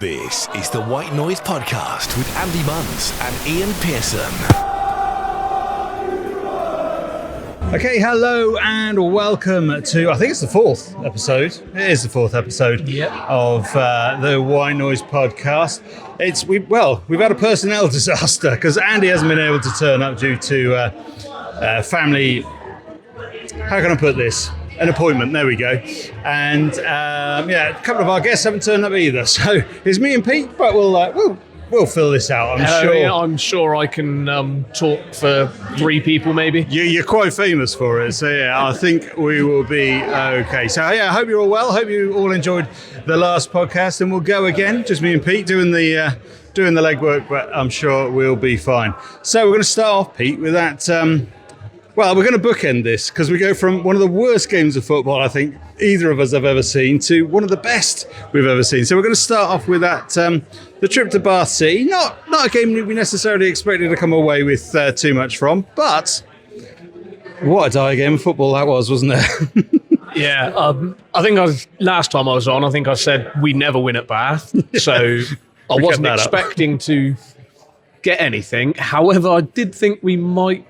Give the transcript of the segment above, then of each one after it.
This is the White Noise Podcast with Andy Munns and Ian Pearson. Okay, hello and welcome to, I think it's the fourth episode. It is the fourth episode of the White Noise Podcast. We've had a personnel disaster because Andy hasn't been able to turn up due to family, how can I put this? An appointment, there we go. And a couple of our guests haven't turned up either. So it's me and Pete, but we'll fill this out, I'm sure. Yeah, I'm sure I can talk for three people maybe. You're quite famous for it, so yeah, I think we will be okay. So yeah, I hope you're all well. Hope you all enjoyed the last podcast, and we'll go again. Just me and Pete doing the legwork, but I'm sure we'll be fine. So we're going to start off, Pete, with that. We're going to bookend this because we go from one of the worst games of football I think either of us have ever seen to one of the best we've ever seen. So we're going to start off with that, the trip to Bath City. Not a game that we necessarily expected to come away with too much from, but what a dire game of football that was, wasn't it? Yeah, I think last time I was on, I think I said we never win at Bath. So I wasn't expecting to get anything. However, I did think we might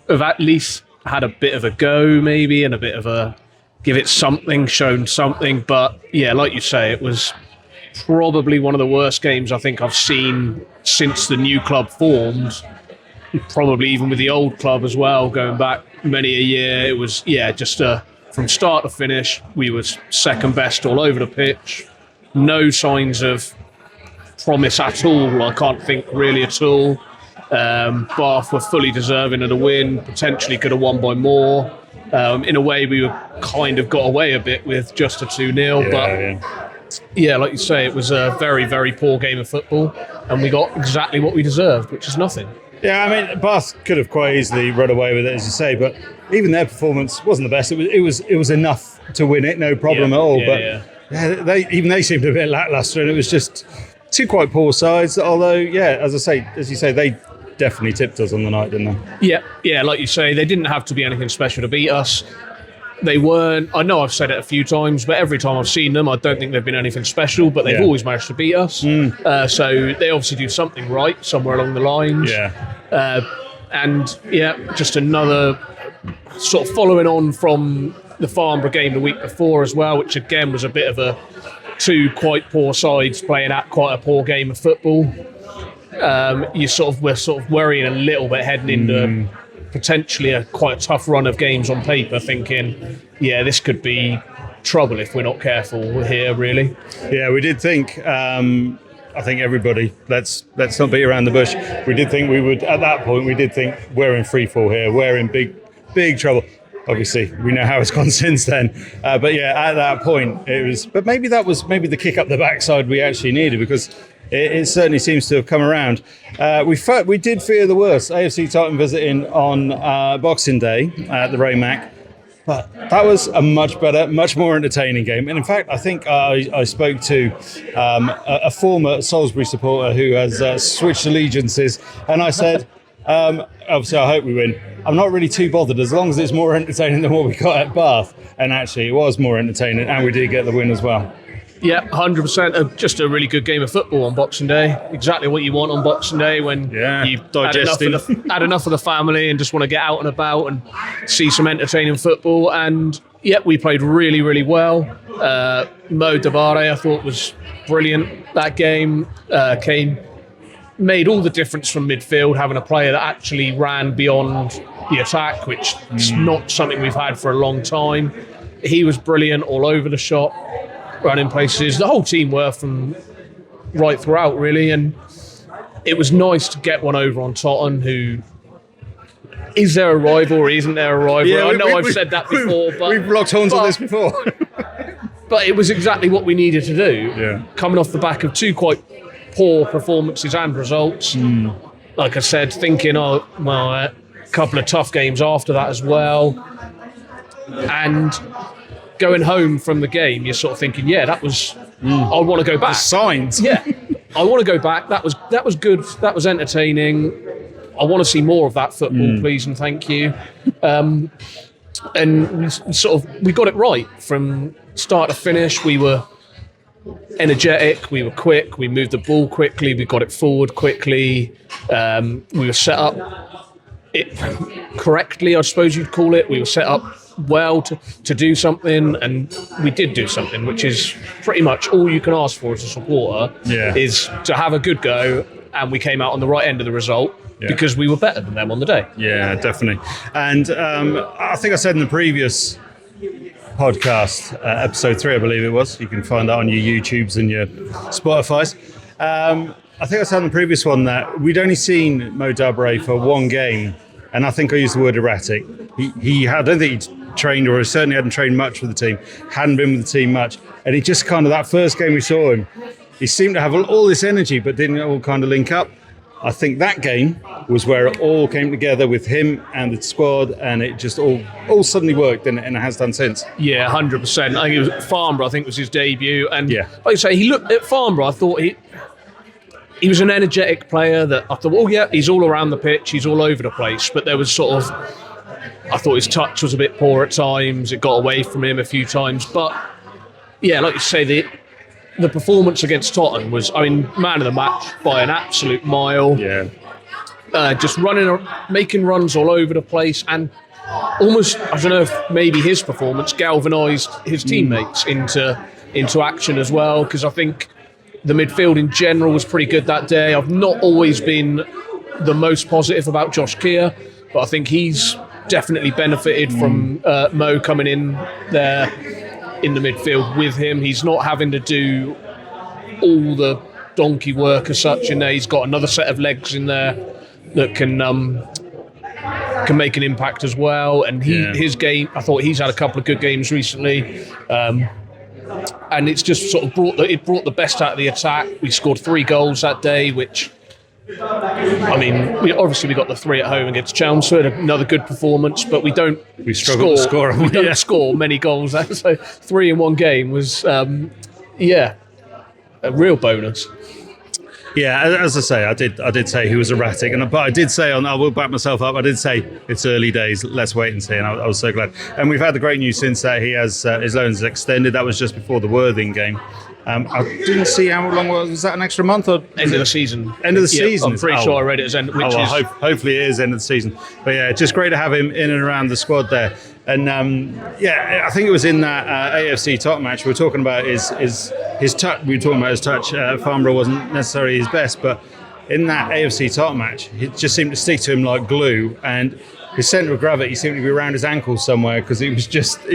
have at least had a bit of a go maybe and a bit of a give it something, shown something. But yeah, like you say, it was probably one of the worst games I think I've seen since the new club formed, probably even with the old club as well, going back many a year. It was, just from start to finish, we were second best all over the pitch. No signs of promise at all. I can't think really at all. Bath were fully deserving of the win, potentially could have won by more. In a way, we were kind of got away a bit with just a 2-0, like you say, it was a very, very poor game of football, and we got exactly what we deserved, which is nothing. Yeah, I mean, Bath could have quite easily run away with it, as you say, but even their performance wasn't the best. It was enough to win it, no problem at all. They seemed a bit lacklustre, and it was just two quite poor sides. Although, as you say, they definitely tipped us on the night, didn't they? Yeah, like you say, they didn't have to be anything special to beat us. They weren't, I know I've said it a few times, but every time I've seen them, I don't think they've been anything special, but they've always managed to beat us. So they obviously do something right somewhere along the lines. Just another sort of following on from the Farnborough game the week before as well, which again was a bit of two quite poor sides playing at quite a poor game of football. We're sort of worrying a little bit heading into potentially quite a tough run of games on paper, thinking, this could be trouble if we're not careful here, really. Yeah, we did think, I think everybody, let's not beat around the bush. We did think we would, at that point, we're in free fall here, we're in big trouble. Obviously, we know how it's gone since then. At that point, it was, but maybe that was the kick up the backside we actually needed, because it certainly seems to have come around. We did fear the worst. AFC Totton visiting on Boxing Day at the Raymac, but that was a much better, much more entertaining game. And in fact, I think I spoke to a former Salisbury supporter who has switched allegiances, and I said, obviously I hope we win. I'm not really too bothered as long as it's more entertaining than what we got at Bath. And actually it was more entertaining, and we did get the win as well. Yeah, 100%. Just a really good game of football on Boxing Day. Exactly what you want on Boxing Day when you've had enough of the family and just want to get out and about and see some entertaining football. And we played really, really well. Mo Dabare, I thought, was brilliant. That game made all the difference from midfield, having a player that actually ran beyond the attack, which is not something we've had for a long time. He was brilliant all over the shop, running places. The whole team were from right throughout, really, and it was nice to get one over on Totton, who... Is there a rival or isn't there a rival? Yeah, I know I've said that before, but... We've locked horns on this before. But it was exactly what we needed to do, coming off the back of two quite poor performances and results. Like I said, thinking, a couple of tough games after that as well. And going home from the game, you're sort of thinking, that was... I want to go back. The signs. Yeah, I want to go back. That was good. That was entertaining. I want to see more of that football, please and thank you. And we got it right from start to finish. We were energetic, we were quick, we moved the ball quickly, we got it forward quickly, we were set up it correctly, I suppose you'd call it. We were set up well to do something, and we did do something, which is pretty much all you can ask for as a supporter, is to have a good go, and we came out on the right end of the result. Because we were better than them on the day. Yeah, definitely. And I think I said in the previous podcast, episode 3, I believe it was. You can find that on your YouTubes and your Spotifys. I think I said in the previous one that we'd only seen Mo Dabre for one game, and I think I used the word erratic. He I don't think he'd trained, or certainly hadn't trained much with the team, hadn't been with the team much, and he just kind of, that first game we saw him, he seemed to have all this energy, but didn't all kind of link up. I think that game was where it all came together with him and the squad, and it just all suddenly worked, and it has done since. Yeah, 100%. I think it was Farnborough, I think was his debut. And like you say, he looked at Farnborough, I thought he was an energetic player that I thought, he's all around the pitch, he's all over the place. But there was sort of, I thought his touch was a bit poor at times, it got away from him a few times. But yeah, like you say, the performance against Totton was, man of the match by an absolute mile. Yeah. Just making runs all over the place, and almost, I don't know if maybe his performance galvanised his teammates into action as well, because I think the midfield in general was pretty good that day. I've not always been the most positive about Josh Keir, but I think he's definitely benefited from Mo coming in there in the midfield with him. He's not having to do all the donkey work as such in there. He's got another set of legs in there that can make an impact as well. And his game, I thought he's had a couple of good games recently, and it's just sort of brought the best out of the attack. We scored 3 goals that day, which, we got the 3 at home against Chelmsford, another good performance, but we struggle to score. We don't score many goals. So 3 in one game was, a real bonus. Yeah, as I say, I did say he was erratic, but I did say, I will back myself up, I did say it's early days, let's wait and see, and I was so glad. And we've had the great news since that he has his loans extended. That was just before the Worthing game. I didn't see how long was that, an extra month or end of the season? End of the season. I'm pretty sure I read it as end. Hopefully it is end of the season. But yeah, just great to have him in and around the squad there. And I think it was in that AFC Totton match we were talking about his touch. We were talking about his touch. Farnborough wasn't necessarily his best, but in that AFC Totton match, it just seemed to stick to him like glue. And his centre of gravity seemed to be around his ankles somewhere, because he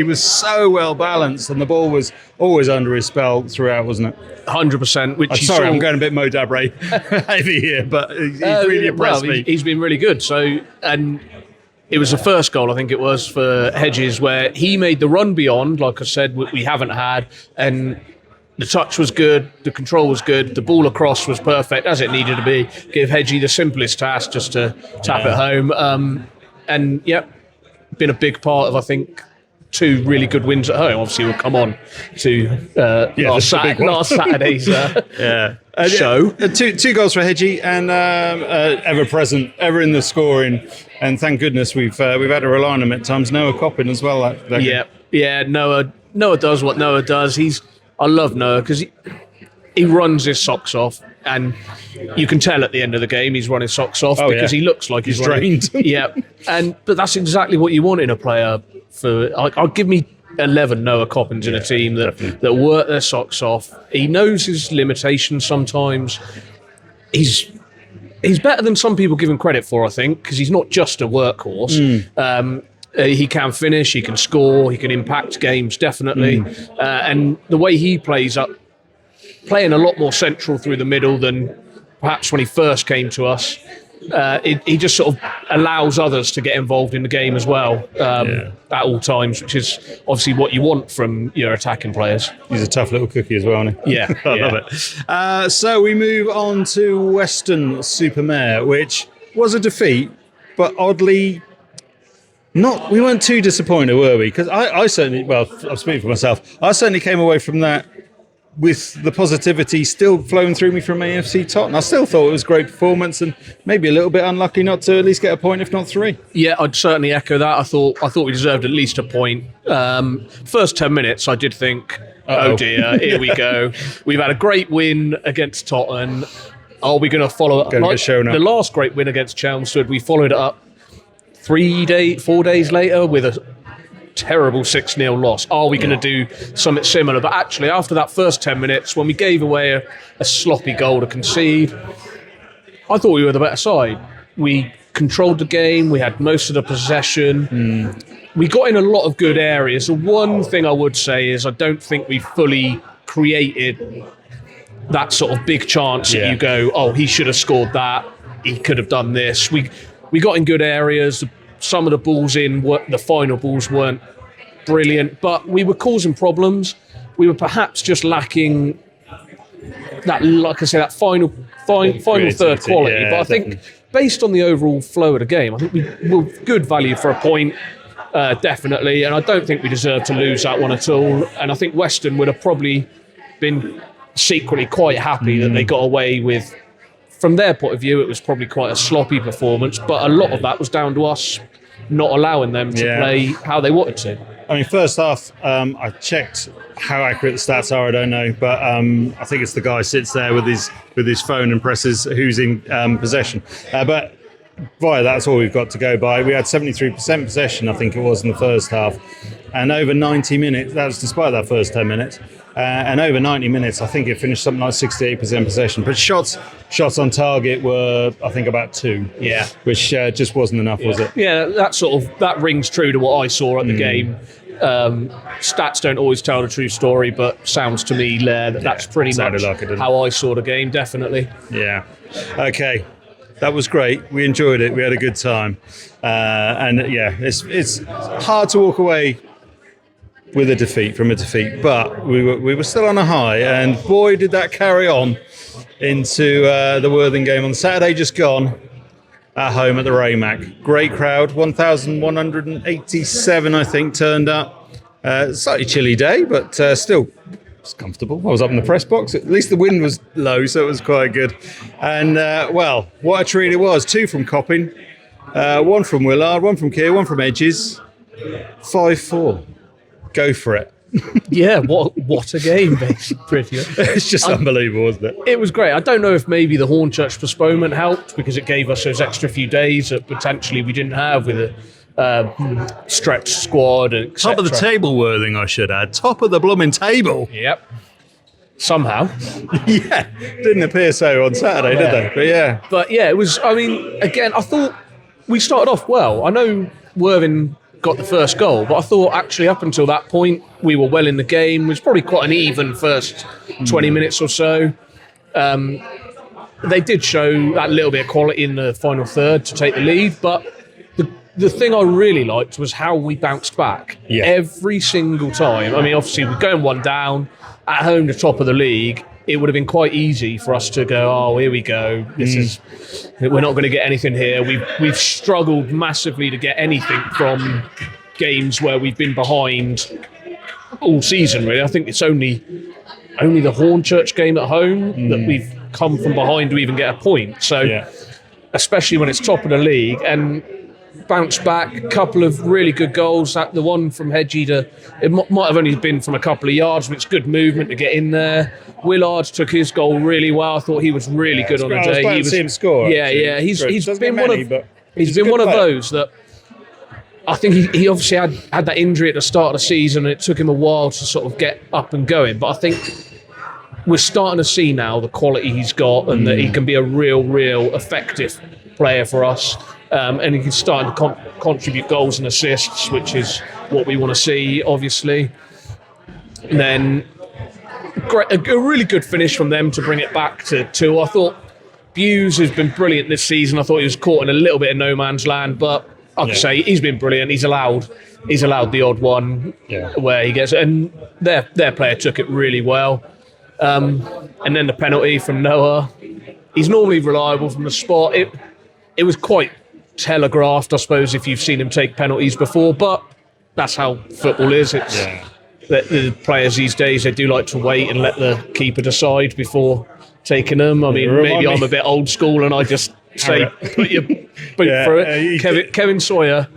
was so well balanced, and the ball was always under his spell throughout, wasn't it? 100%. I'm going a bit Mo Dabre heavy here, but he's really impressed me. He's been really good. So, and it was the first goal, I think it was, for Hedges, where he made the run beyond, like I said, we haven't had, and the touch was good, the control was good, the ball across was perfect, as it needed to be. Give Hedgie the simplest task just to tap it home. And been a big part of, I think, 2 really good wins at home. Obviously, we'll come on to last Saturday's show. 2 goals for Hedgie, and ever present, ever in the scoring. And thank goodness we've had to rely on him at times. Noah Coppin as well. Noah does what Noah does. I love Noah because he runs his socks off, and you can tell at the end of the game he's run his socks off because he looks like he's drained. But that's exactly what you want in a player. I'll give me 11 Noah Coppins in a team that work their socks off. He knows his limitations sometimes. He's better than some people give him credit for, I think, because he's not just a workhorse. He can finish, he can score, he can impact games, definitely. And the way he plays up, playing a lot more central through the middle than perhaps when he first came to us, he just sort of allows others to get involved in the game as well at all times, which is obviously what you want from your attacking players. He's a tough little cookie as well, isn't he? Yeah. I love it. So we move on to Weston-super-Mare, which was a defeat, but oddly we weren't too disappointed, were we? Because I certainly, I'm speaking for myself, I certainly came away from that with the positivity still flowing through me from AFC Totton. I still thought it was a great performance, and maybe a little bit unlucky not to at least get a point, if not 3. Yeah, I'd certainly echo that. I thought we deserved at least a point. First 10 minutes, I did think Oh dear, here we go. We've had a great win against Totton. Are we going to follow it? Gonna get shown up. The last great win against Chelmsford, we followed it up 4 days later with a terrible 6-0 loss. Are we going to do something similar? But actually, after that first 10 minutes, when we gave away a sloppy goal to concede, I thought we were the better side. We controlled the game. We had most of the possession. We got in a lot of good areas. The one thing I would say is I don't think we fully created that sort of big chance that you go, oh, he should have scored that. He could have done this. We got in good areas. Some of the balls the final balls weren't brilliant, but we were causing problems. We were perhaps just lacking that, like I say, that final third quality. Yeah, but I think based on the overall flow of the game, I think we were good value for a point, definitely. And I don't think we deserved to lose that one at all. And I think Western would have probably been secretly quite happy that they got away with. From their point of view, it was probably quite a sloppy performance, but a lot of that was down to us not allowing them to play how they wanted to. I mean, first half, I checked how accurate the stats are. I don't know, but I think it's the guy sits there with his phone and presses who's in possession. But via that's all we've got to go by. We had 73% possession, I think it was, in the first half, and over 90 minutes. That was despite that first 10 minutes. And over 90 minutes, I think it finished something like 68% possession. But shots on target were, I think, about 2. Yeah, which just wasn't enough, was it? Yeah, that rings true to what I saw at the game. Stats don't always tell the true story, but sounds to me that's pretty much how I saw the game. Definitely. Yeah. Okay. That was great. We enjoyed it. We had a good time. It's hard to walk away with from a defeat, but we were still on a high, and boy did that carry on into the Worthing game on Saturday just gone at home at the Raymac. Great crowd, 1,187 I think turned up. Slightly chilly day, but still it's comfortable. I was up in the press box. At least the wind was low, so it was quite good. And what a treat it was. 2 from Copping, 1 from Willard, 1 from Keir, 1 from Edges. 5-4. Go for it. Yeah, what a game, basically. It's just unbelievable, wasn't it? It was great. I don't know if maybe the Hornchurch postponement helped because it gave us those extra few days that potentially we didn't have with a stretched squad. And top of the table, Worthing, I should add. Top of the blooming table. Yep. Somehow. Yeah. Didn't appear so on Saturday, did they? But yeah, it was, I mean, again, I thought we started off well. I know Worthing got the first goal, but I thought actually up until that point we were well in the game. It was probably quite an even first 20 minutes or so. They did show that little bit of quality in the final third to take the lead, but the thing I really liked was how we bounced back every single time. I mean, obviously we're going 1 down at home to top of the league. It would have been quite easy for us to go, oh, here we go. We're not going to get anything here. We've struggled massively to get anything from games where we've been behind all season, really. I think it's only the Hornchurch game at home that we've come from behind to even get a point. So, especially when it's top of the league, and bounced back, a couple of really good goals. The one from Hedgie, it might have only been from a couple of yards, but it's good movement to get in there. Willard took his goal really well. I thought he was really good on the day. I was glad to see him score. Yeah. He's been one of those that I think he obviously had that injury at the start of the season, and it took him a while to sort of get up and going. But I think we're starting to see now the quality he's got, and that he can be a real effective player for us. And he's starting to contribute goals and assists, which is what we want to see, obviously. And then a really good finish from them to bring it back to 2. I thought Buse has been brilliant this season. I thought he was caught in a little bit of no man's land, but I can say he's been brilliant. He's allowed the odd one where he gets it, and their player took it really well. And then the penalty from Noah. He's normally reliable from the spot. It was quite telegraphed, I suppose, if you've seen him take penalties before, but that's how football is. It's the players these days, they do like to wait and let the keeper decide before taking them. I mean, maybe I'm a bit old school and I just say put your boot through it. Kevin Sawyer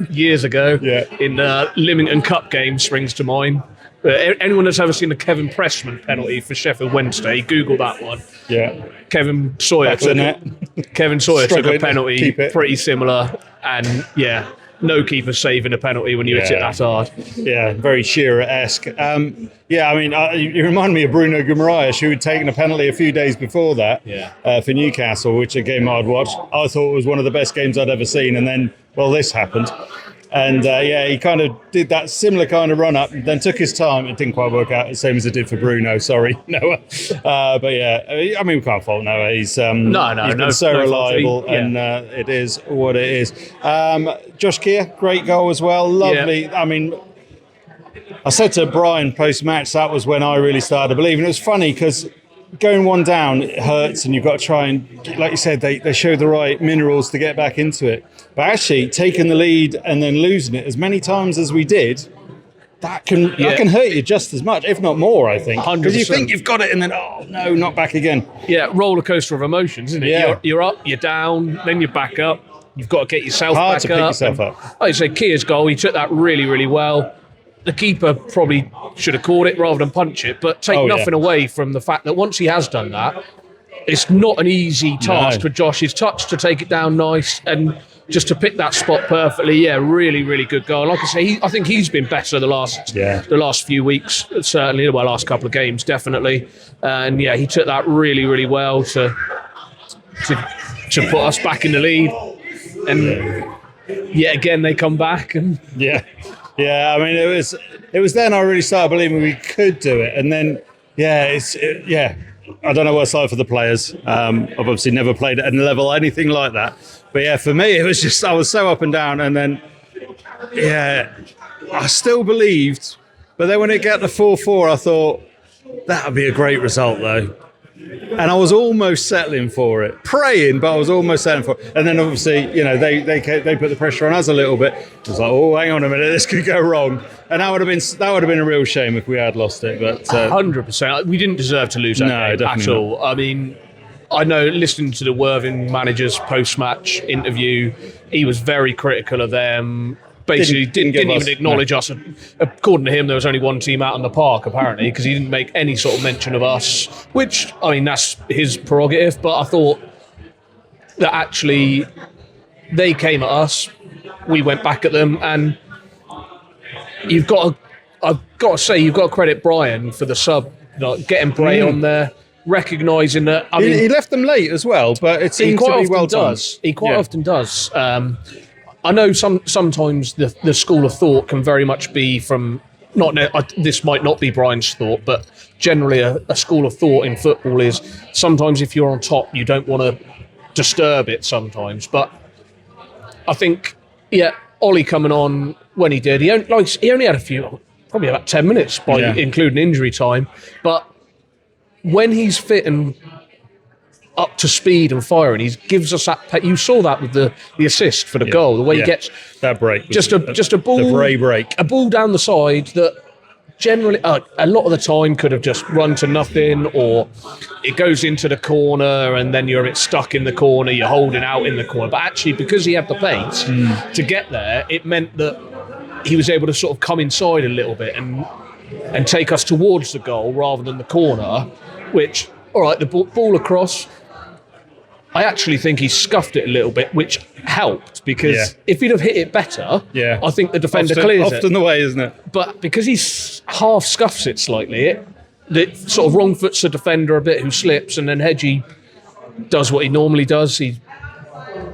years ago in Lymington Cup game springs to mind. Anyone that's ever seen the Kevin Pressman penalty for Sheffield Wednesday, Google that one. Yeah. Kevin Sawyer took a penalty pretty similar, and no keeper saving a penalty when you hit it that hard. Yeah, very Shearer-esque. You remind me of Bruno Guimaraes, who had taken a penalty a few days before that for Newcastle, which a game I'd watched. I thought it was one of the best games I'd ever seen, and then, this happened. And he kind of did that similar kind of run up, then took his time. It didn't quite work out, the same as it did for Bruno. Sorry, Noah. We can't fault Noah. He's been so reliable, and it is what it is. Josh Keir, great goal as well. Lovely. Yeah. I said to Brian post-match, that was when I really started believing. It was funny because going one down, it hurts, and you've got to try and, like you said, they show the right minerals to get back into it. But actually, taking the lead and then losing it as many times as we did, that can hurt you just as much, if not more, I think. Because you think you've got it, and then, oh, no, not back again. Yeah, roller coaster of emotions, isn't it? Yeah. You're up, you're down, then you're back up. You've got to get yourself Hard back to pick up. yourself up. Like you say, Keir's goal, he took that really, really well. The keeper probably should have caught it rather than punch it, but take nothing away from the fact that once he has done that, it's not an easy task for Josh's touch to take it down nice and just to pick that spot perfectly. Yeah, really, really good goal. Like I say, I think he's been better the last few weeks, certainly, last couple of games, definitely. And he took that really, really well to put us back in the lead. And yet again, they come back and it was then I really started believing we could do it, and then I don't know what it's like for the players. I've obviously never played at a level anything like that, but for me it was just I was so up and down, and then I still believed, but then when it got to 4-4, I thought that would be a great result though. And I was almost settling for it, praying, but I was almost settling for it. And then obviously, they put the pressure on us a little bit. It was like, oh, hang on a minute, this could go wrong. And that would have been a real shame if we had lost it. But 100%, we didn't deserve to lose that game at all. Not. I know, listening to the Worthing manager's post-match interview, he was very critical of them. Basically, didn't even acknowledge us. According to him, there was only one team out in the park, apparently, because he didn't make any sort of mention of us, which, that's his prerogative. But I thought that actually they came at us, we went back at them, and I've got to say, you've got to credit Brian for the sub, getting Bray on there, recognising that. He left them late as well, but it seemed to be well done. He quite often does. I know sometimes the school of thought can very much be from, this might not be Brian's thought, but generally a school of thought in football is sometimes if you're on top, you don't want to disturb it sometimes. But I think, Ollie coming on when he did, he only had probably about 10 minutes including injury time. But when he's fit and up to speed and firing, he gives us that. You saw that with the assist for the goal. The way he gets that break, just a ball, the Bray break, a ball down the side that generally a lot of the time could have just run to nothing, or it goes into the corner and then you're a bit stuck in the corner. You're holding out in the corner, but actually because he had the pace to get there, it meant that he was able to sort of come inside a little bit and take us towards the goal rather than the corner. Which, all right, the ball across. I actually think he scuffed it a little bit, which helped because if he'd have hit it better, I think the defender clears it. Often the way, isn't it? But because he half scuffs it slightly, it sort of wrong foots the defender a bit, who slips, and then Hedgie does what he normally does. He's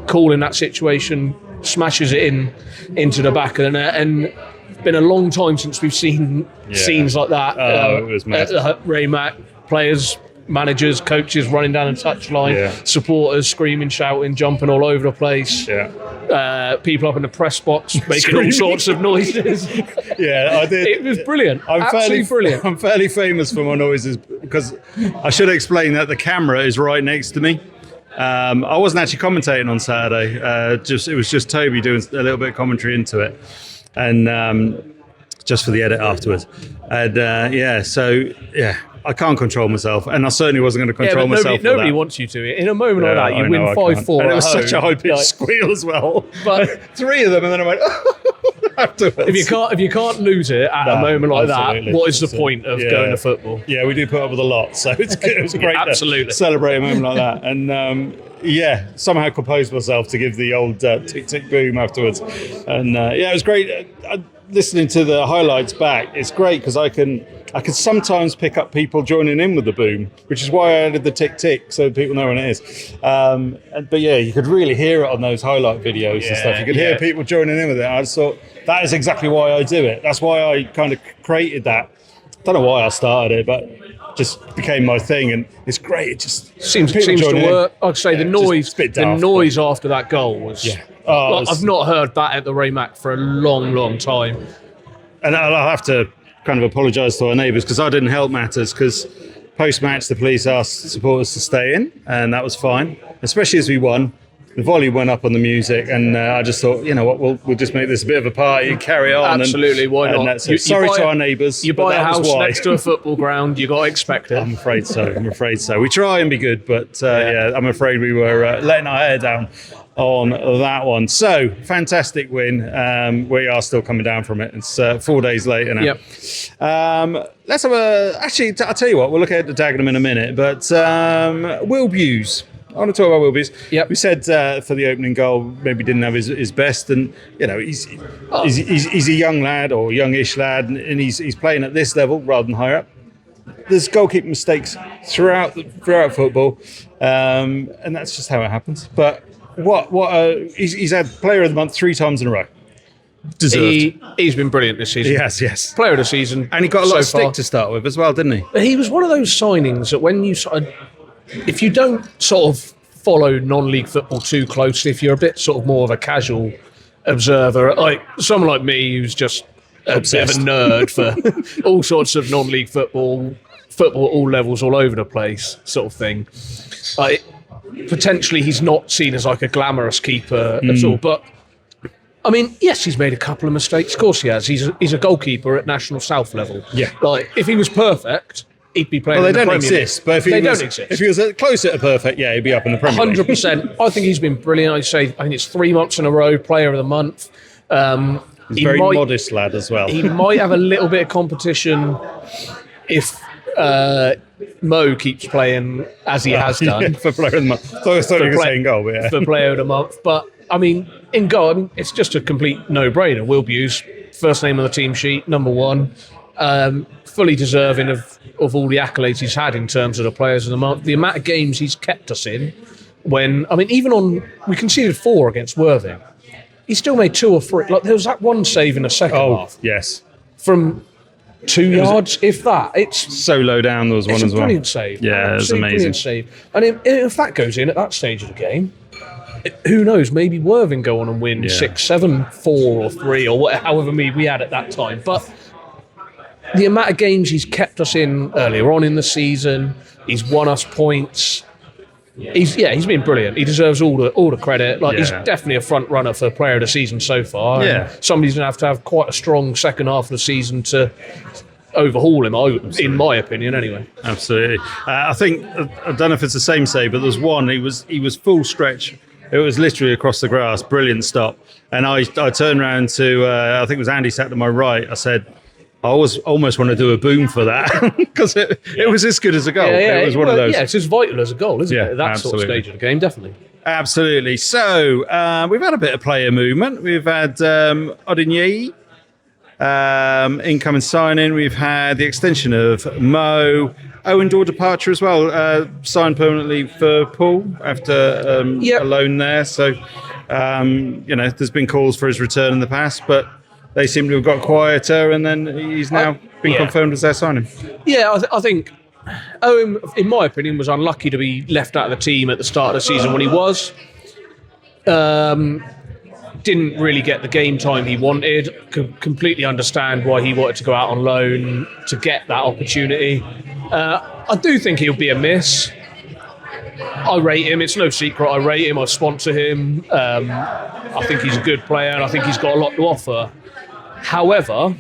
cool in that situation, smashes it into the back of the net, and it's been a long time since we've seen scenes like that. It was mad. Ray Mack, players, managers, coaches running down the touchline, supporters screaming, shouting, jumping all over the place. People up in the press box making all sorts of noises. I did. It was brilliant. Absolutely brilliant. I'm fairly famous for my noises because I should explain that the camera is right next to me. I wasn't actually commentating on Saturday. It was just Toby doing a little bit of commentary into it, and just for the edit afterwards. And I can't control myself, and I certainly wasn't going to control myself. Nobody wants you to. In a moment like that, you win 5-4. And it was such a high-pitched squeal as well. But 3 of them, and then I went, afterwards. If you can't lose it at a moment like absolutely. that, what is the point of going to football? Yeah, we do put up with a lot, so it was great absolutely. to celebrate a moment like that. And somehow composed myself to give the old tick tick boom afterwards. And it was great. Listening to the highlights back, it's great because I can sometimes pick up people joining in with the boom, which is why I added the tick tick so people know when it is. But you could really hear it on those highlight videos and stuff. You could hear people joining in with it. I just thought that is exactly why I do it. That's why I kind of created that. I don't know why I started it, but just became my thing, and it's great. It just seems to work. I'd say the noise after that goal was. Yeah. I've not heard that at the Raymac for a long, long time. And I'll have to kind of apologise to our neighbours because I didn't help matters, because post-match the police asked supporters to stay in, and that was fine, especially as we won. The volume went up on the music, and I just thought, you know what, we'll just make this a bit of a party and carry on. Absolutely, why not? Sorry to our neighbours. You buy a house next to a football ground, you got to expect it. I'm afraid so. We try and be good, but I'm afraid we were letting our hair down on that one. So, fantastic win. We are still coming down from it. It's 4 days later now. Yep. Let's have I'll tell you what, we'll look at the Dagenham in a minute, but Will Buse. I want to talk about Will Buse. Yep. We said for the opening goal, maybe didn't have his best, and he's a young lad or youngish lad, and he's playing at this level rather than higher up. There's goalkeeping mistakes throughout football, and that's just how it happens. But he's had Player of the Month 3 times in a row. Deserved. He's been brilliant this season. Yes. Player of the season, and he got a lot of stick to start with as well, didn't he? He was one of those signings that when you if you don't sort of follow non-league football too closely, if you're a bit sort of more of a casual observer, like someone like me who's just a bit of a nerd for all sorts of non-league football at all levels, all over the place, sort of thing. Potentially, he's not seen as like a glamorous keeper at all, but. I mean, yes, he's made a couple of mistakes. Of course he has. He's a goalkeeper at National South level. Yeah. Like, if he was perfect, he'd be playing in the Premier League. They don't exist. But if he was closer to perfect, he'd be up in the Premier League. 100%. I think he's been brilliant. I think it's 3 months in a row, Player of the Month. He's a very modest lad as well. He might have a little bit of competition if Mo keeps playing as he has done. For Player of the Month. I thought you were saying goal, but yeah. For Player of the Month. But, I mean, in goal, it's just a complete no-brainer. Will Buse, first name on the team sheet, number 1. Fully deserving of all the accolades he's had in terms of the Players of the Month. The amount of games he's kept us in we conceded 4 against Worthing. He still made 2 or 3. Like, there was that one save in the second half. Yes. From 2 yards, if that. It's so low down, there was one as well. It's a brilliant save. Yeah, it was amazing. Brilliant save. And if that goes in at that stage of the game, who knows, maybe Worthing go on and win 6, 7, 4 or 3 or however many we had at that time. But the amount of games he's kept us in earlier on in the season, he's won us points. He's been brilliant. He deserves all the credit. He's definitely a front runner for Player of the Season so far. Yeah. And somebody's going to have quite a strong second half of the season to overhaul him, in my opinion, anyway. Absolutely. I think, I don't know if it's the same save, but there was one, he was full stretch. It was literally across the grass, brilliant stop. And I turned around to, I think it was Andy sat to my right. I said, I almost want to do a boom for that because it was as good as a goal. It was one of those. Yeah, it's as vital as a goal, isn't it? At that sort of stage of the game, definitely. Absolutely. So we've had a bit of player movement. We've had Odinye, incoming signing. We've had the extension of Mo. Owen Door departure as well, signed permanently for Poole after a loan there. So, there's been calls for his return in the past, but they seem to have got quieter, and then he's now been confirmed as their signing. Yeah, I think Owen, in my opinion, was unlucky to be left out of the team at the start of the season when he was. Didn't really get the game time he wanted. Could completely understand why he wanted to go out on loan to get that opportunity. I do think he'll be a miss. I rate him. It's no secret. I rate him. I sponsor him. I think he's a good player, and I think he's got a lot to offer. However,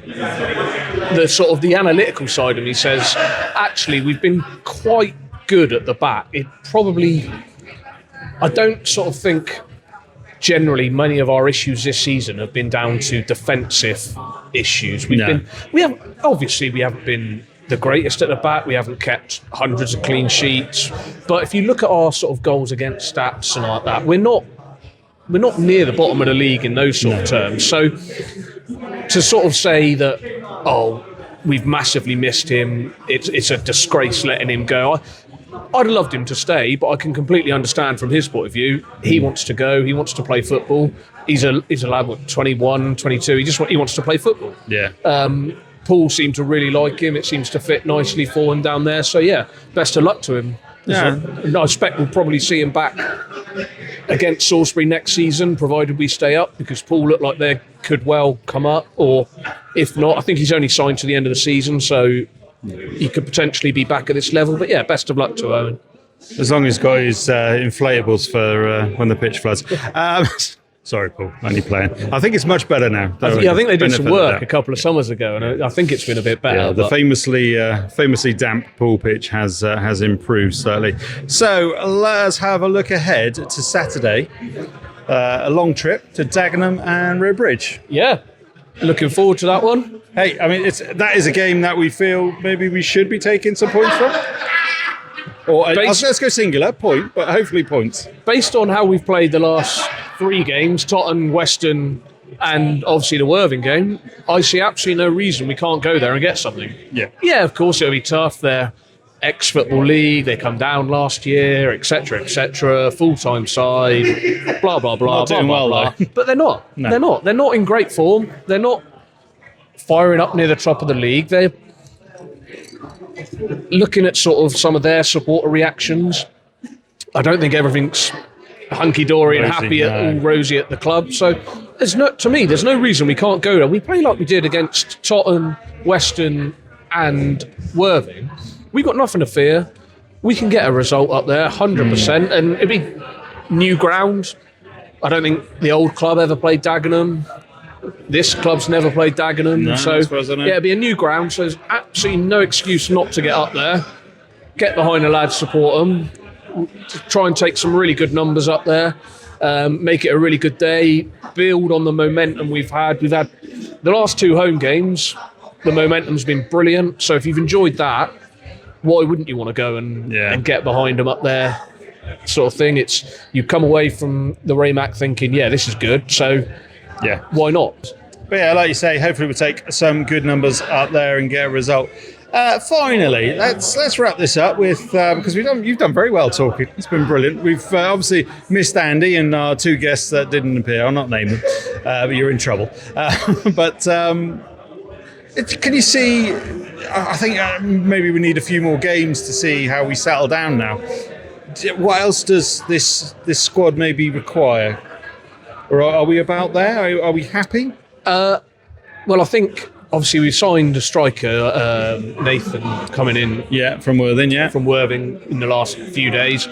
the analytical side of me says, actually, we've been quite good at the back. I don't sort of think generally many of our issues this season have been down to defensive issues. We haven't been the greatest at the back. We haven't kept hundreds of clean sheets. But if you look at our sort of goals against stats and like that, we're not near the bottom of the league in those sort of terms. So to sort of say that, we've massively missed him, it's a disgrace letting him go. I'd have loved him to stay, but I can completely understand from his point of view. He wants to go. He wants to play football. He's a lad, 21, 22. He wants to play football. Yeah. Paul seemed to really like him. It seems to fit nicely for him down there. So, yeah, best of luck to him. Yeah. I expect we'll probably see him back against Salisbury next season, provided we stay up, because Paul looked like they could well come up. Or if not, I think he's only signed to the end of the season, so he could potentially be back at this level. But, yeah, best of luck to Owen. As long as he's got his inflatables for when the pitch floods. Sorry, Paul, only playing. I think it's much better now. I think they did some work a couple of summers ago, and I think it's been a bit better. Yeah, the famously damp pool pitch has improved slightly. So let us have a look ahead to Saturday. A long trip to Dagenham and Redbridge. Yeah, looking forward to that one. Hey, I mean, that is a game that we feel maybe we should be taking some points from. Or let's go singular, point, but hopefully points. Based on how we've played the last 3 games, Totton, Weston, and obviously the Worthing game, I see absolutely no reason we can't go there and get something. Yeah, of course it'll be tough. They're ex-football league, they come down last year, etc., full-time side, blah, blah, blah, not doing well, blah. Though. But they're not. No. They're not in great form. They're not firing up near the top of the league. They're looking at sort of some of their supporter reactions. I don't think everything's hunky-dory and happy all rosy at the club. So there's no reason we can't go there. We play like we did against Totton, Weston and Worthing. We've got nothing to fear. We can get a result up there, 100%. And it'd be new ground. I don't think the old club ever played Dagenham. This club's never played Dagenham. No, so it'd be a new ground. So there's absolutely no excuse not to get up there. Get behind the lads, support them. Try and take some really good numbers up there. Make it a really good day. Build on the momentum we've had. We've had the last 2 home games. The momentum's been brilliant. So if you've enjoyed that, why wouldn't you want to go and get behind them up there? Sort of thing. It's you come away from the Raymac thinking, yeah, this is good. So why not? But yeah, like you say, hopefully we'll take some good numbers up there and get a result. Finally, let's wrap this up with because you've done very well talking. It's been brilliant. We've obviously missed Andy and our 2 guests that didn't appear. I'll not name them, but you're in trouble. Can you see? I think maybe we need a few more games to see how we settle down now. What else does this squad maybe require? Or are we about there? Are we happy? Well, I think obviously we signed a striker, Nathan, coming in. Yeah, from Worthing. Yeah, from Worthing in the last few days.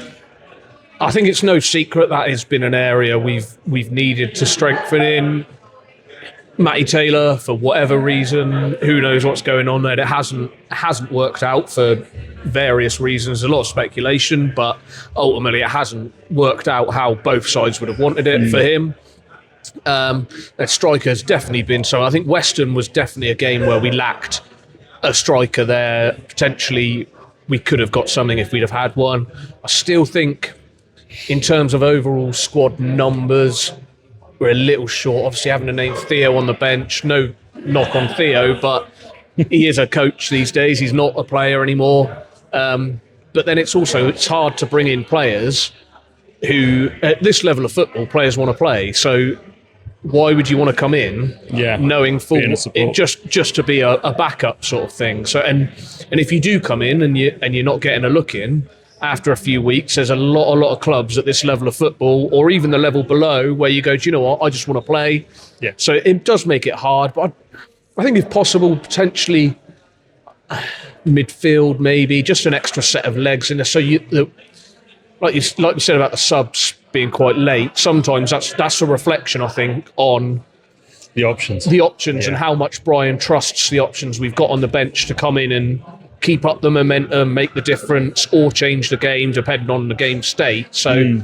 I think it's no secret that has been an area we've needed to strengthen in. Matty Taylor, for whatever reason, who knows what's going on there. It hasn't worked out for various reasons. A lot of speculation, but ultimately it hasn't worked out how both sides would have wanted it for him. That striker has definitely been so. I think Weston was definitely a game where we lacked a striker there. Potentially we could have got something if we'd have had one. I still think in terms of overall squad numbers, we're a little short. Obviously having the name Theo on the bench, no knock on Theo, but he is a coach these days. He's not a player anymore. But then it's hard to bring in players who, at this level of football, players want to play. So why would you want to come in knowing full just to be a backup sort of thing? So and if you do come in and you're not getting a look in, after a few weeks, there's a lot of clubs at this level of football, or even the level below, where you go, do you know what, I just want to play. Yeah. So it does make it hard, but I think if possible, potentially midfield, maybe just an extra set of legs in there. So like you said about the subs being quite late, sometimes that's a reflection, I think, on the options and how much Brian trusts the options we've got on the bench to come in and keep up the momentum, make the difference, or change the game depending on the game state. So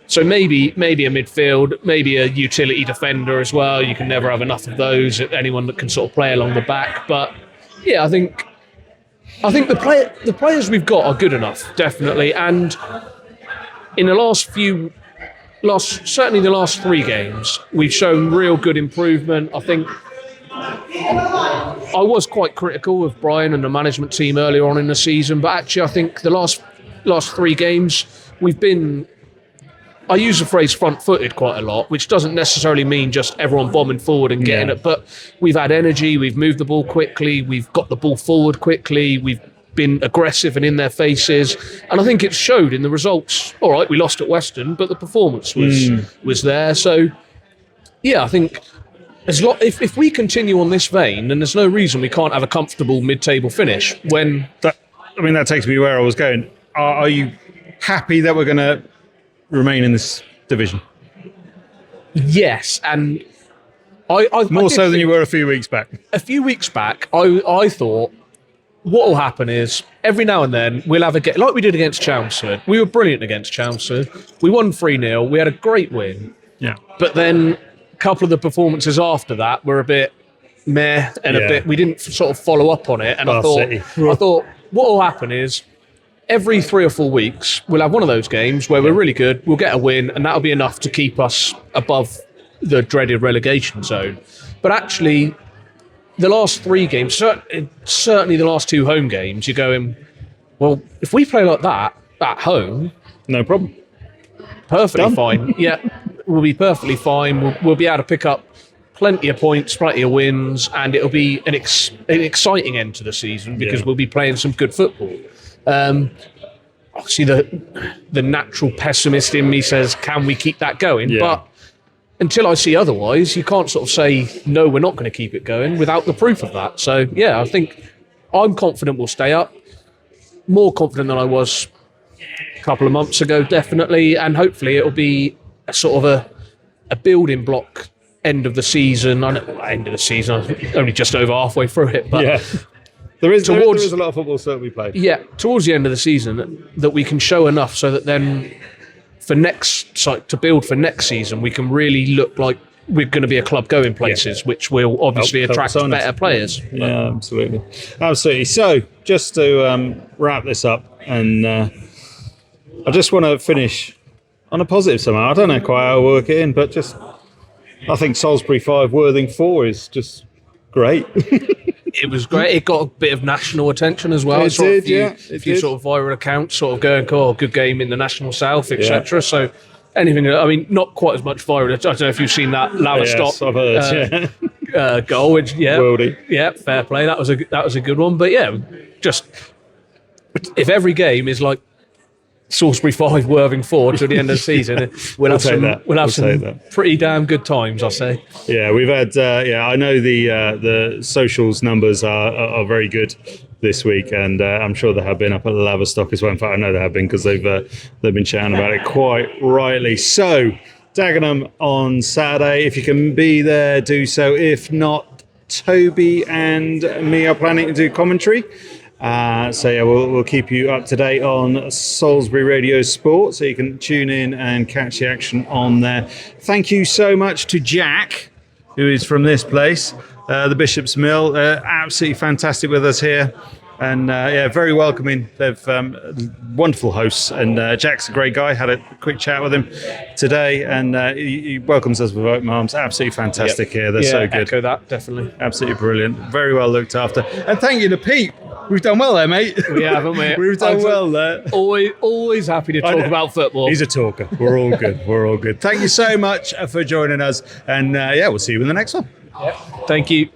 So maybe a midfield, maybe a utility defender as well. You can never have enough of those. Anyone that can sort of play along the back. But yeah, I think the players we've got are good enough, definitely. And in certainly the last 3 games, we've shown real good improvement. I think I was quite critical of Brian and the management team earlier on in the season, but actually I think the last 3 games we've been, I use the phrase front-footed quite a lot, which doesn't necessarily mean just everyone bombing forward and getting it, but we've had energy, we've moved the ball quickly, we've got the ball forward quickly, we've been aggressive and in their faces, and I think it showed in the results. All right, we lost at Western, but the performance was there. So yeah, I think if we continue on this vein, then there's no reason we can't have a comfortable mid-table finish. That takes me where I was going. Are you happy that we're going to remain in this division? Yes, and I more so than you were a few weeks back. A few weeks back, I thought what will happen is every now and then we'll have a game like we did against Chelmsford. We were brilliant against Chelmsford. We won 3-0. We had a great win. Yeah. But then a couple of the performances after that were a bit meh and a bit. We didn't sort of follow up on it. And I thought what will happen is every 3 or 4 weeks we'll have one of those games where we're really good. We'll get a win, and that'll be enough to keep us above the dreaded relegation zone. But actually, the last 3 games, certainly the last 2 home games, you're going, well, if we play like that at home, no problem. Perfectly fine. Yeah, we'll be perfectly fine. We'll be able to pick up plenty of points, plenty of wins, and it'll be an exciting end to the season because we'll be playing some good football. Obviously, the natural pessimist in me says, can we keep that going? Yeah. But until I see otherwise, you can't sort of say, no, we're not going to keep it going without the proof of that. So, yeah, I think I'm confident we'll stay up. More confident than I was a couple of months ago, definitely. And hopefully it'll be a sort of a building block end of the season. I'm only just over halfway through it. But there is a lot of football still to be played. Yeah, towards the end of the season, that we can show enough so that then to build for next season, we can really look like we're going to be a club going places, which will obviously attract better players. Yeah, absolutely. So, just to wrap this up, and I just want to finish on a positive somehow. I don't know quite how to work it in, but I think Salisbury 5, Worthing 4 is just great. It was great. It got a bit of national attention as well. It did. A few sort of viral accounts sort of going, good game in the National South, etc. So anything, not quite as much viral. I don't know if you've seen that Laverstock I've heard, goal, which, Worldy. Yeah, fair play. That was a good one. But yeah, just if every game is like Salisbury 5, Worthing 4 to the end of the season, we'll have some pretty damn good times, I'll say. Yeah, we've had. I know the socials numbers are very good this week, and I'm sure they have been up at Laverstock as well. In fact, I know they have been because they've been chatting about it quite rightly. So, Dagenham on Saturday. If you can be there, do so. If not, Toby and me are planning to do commentary. We'll keep you up to date on Salisbury Radio Sport, so you can tune in and catch the action on there. Thank you so much to Jack, who is from this place, the Bishop's Mill. Absolutely fantastic with us here. And very welcoming. They've wonderful hosts, and Jack's a great guy. Had a quick chat with him today, and he welcomes us with open arms. Absolutely fantastic here. They're so good. Echo that, definitely. Absolutely brilliant. Very well looked after. And thank you to Pete. We've done well there, mate. We have, haven't we? We've done well there. Always happy to talk about football. He's a talker. We're all good. We're all good. Thank you so much for joining us, and we'll see you in the next one. Yep. Thank you.